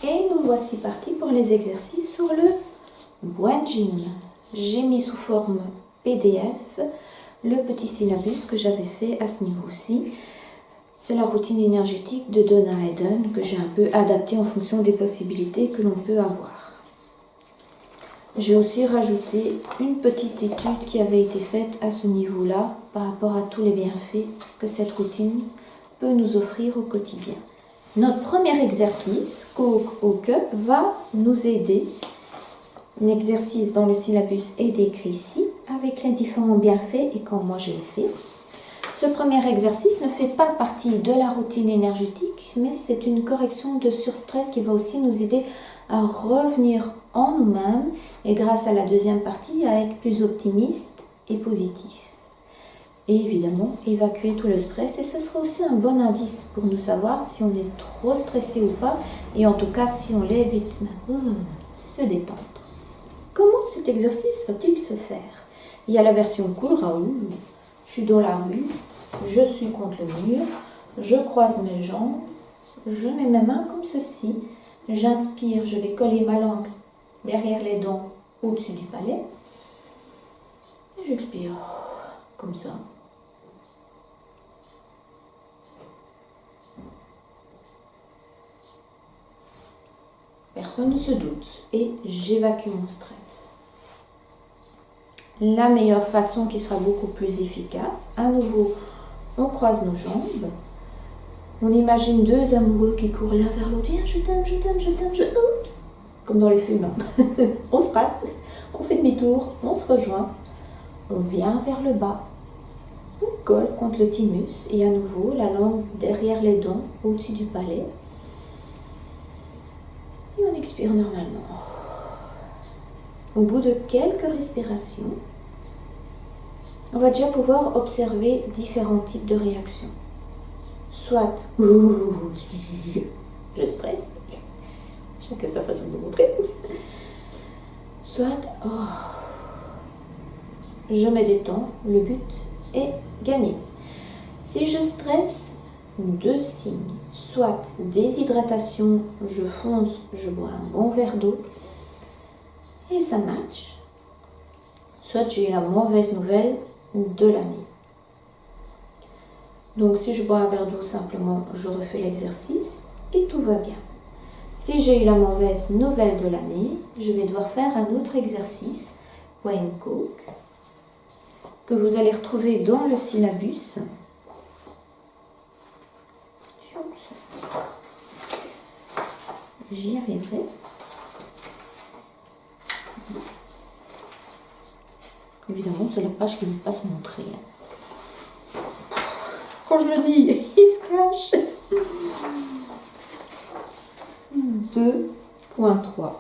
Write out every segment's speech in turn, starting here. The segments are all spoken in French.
Et nous voici partis pour les exercices sur le Guanjin. J'ai mis sous forme PDF le petit syllabus que j'avais fait à ce niveau-ci. C'est la routine énergétique de Donna Eden que j'ai un peu adaptée en fonction des possibilités que l'on peut avoir. J'ai aussi rajouté une petite étude qui avait été faite à ce niveau-là par rapport à tous les bienfaits que cette routine peut nous offrir au quotidien. Notre premier exercice, Coke au cup, va nous aider. L'exercice dans le syllabus est décrit ici, avec les différents bienfaits et quand moi je l'ai fait. Ce premier exercice ne fait pas partie de la routine énergétique, mais c'est une correction de surstress qui va aussi nous aider à revenir en nous-mêmes et grâce à la deuxième partie, à être plus optimiste et positif. Et évidemment, évacuer tout le stress. Et ce sera aussi un bon indice pour nous savoir si on est trop stressé ou pas. Et en tout cas, si on l'est, vite se détendre. Comment cet exercice va-t-il se faire? Il y a la version cool, Raoul. Je suis dans la rue, je suis contre le mur, je croise mes jambes, je mets mes mains comme ceci. J'inspire, je vais coller ma langue derrière les dents au-dessus du palais. Et j'expire comme ça. Personne ne se doute et j'évacue mon stress. La meilleure façon qui sera beaucoup plus efficace, à nouveau, on croise nos jambes. On imagine deux amoureux qui courent l'un vers l'autre. Viens, je t'aime, je t'aime, je t'aime, je... Oups! Comme dans les films. On se rate, on fait demi-tour, on se rejoint. On vient vers le bas. On colle contre le thymus et à nouveau, la langue derrière les dents, au-dessus du palais. Et on expire normalement. Au bout de quelques respirations, on va déjà pouvoir observer différents types de réactions. Soit, je stresse, chacun sa façon de montrer. Soit, je me détends, le but est gagné. Si je stresse, deux signes, soit déshydratation, je fonce, je bois un bon verre d'eau et ça match, soit j'ai la mauvaise nouvelle de l'année. Donc si je bois un verre d'eau simplement, je refais l'exercice et tout va bien. Si j'ai eu la mauvaise nouvelle de l'année, je vais devoir faire un autre exercice, Wayne Coke, que vous allez retrouver dans le syllabus. J'y arriverai. Évidemment, c'est la page qui ne veut pas se montrer. Quand je le dis, il se cache. 2.3.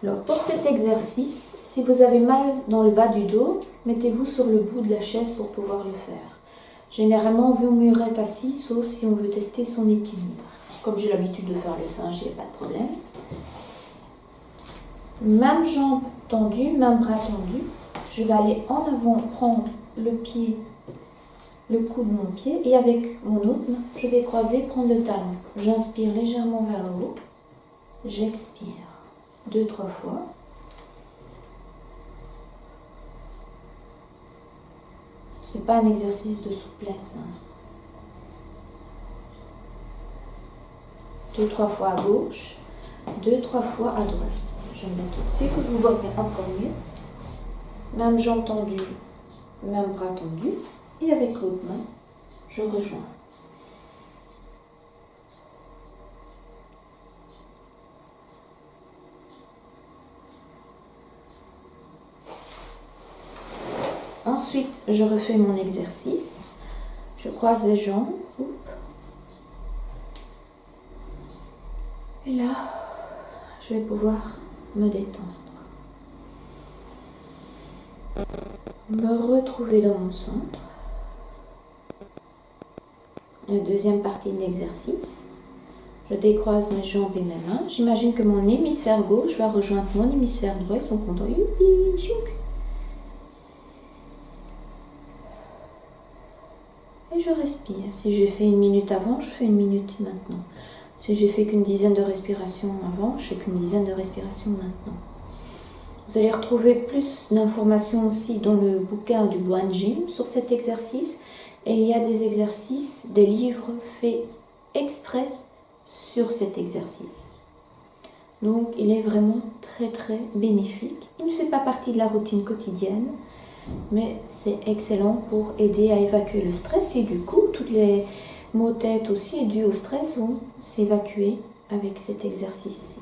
Alors, pour cet exercice, si vous avez mal dans le bas du dos, mettez-vous sur le bout de la chaise pour pouvoir le faire. Généralement, on veut mieux être assis, sauf si on veut tester son équilibre. Comme j'ai l'habitude de faire le singe, il n'y a pas de problème. Même jambe tendue, même bras tendu. Je vais aller en avant, prendre le pied, le cou de mon pied, et avec mon autre main, je vais croiser, prendre le talon. J'inspire légèrement vers le haut. J'expire 2-3 fois. Ce n'est pas un exercice de souplesse. 2-3 fois à gauche, 2-3 fois à droite. Je me mets tout de suite, vous voyez encore mieux. Même jambe tendue, même bras tendu. Et avec l'autre main, je rejoins. Ensuite, je refais mon exercice. Je croise les jambes. Et là, je vais pouvoir me détendre. Me retrouver dans mon centre. La deuxième partie de l'exercice. Je décroise mes jambes et mes mains. J'imagine que mon hémisphère gauche va rejoindre mon hémisphère droit. Ils sont contents. Et je je respire. Si j'ai fait 1 minute avant, je fais 1 minute maintenant. Si j'ai fait qu'une dizaine de respirations avant, je fais qu'une dizaine de respirations maintenant. Vous allez retrouver plus d'informations aussi dans le bouquin du Buan Gym sur cet exercice. Et il y a des exercices, des livres faits exprès sur cet exercice. Donc il est vraiment très très bénéfique. Il ne fait pas partie de la routine quotidienne, mais c'est excellent pour aider à évacuer le stress. Et du coup, toutes les maux de tête aussi dus au stress vont s'évacuer avec cet exercice-ci.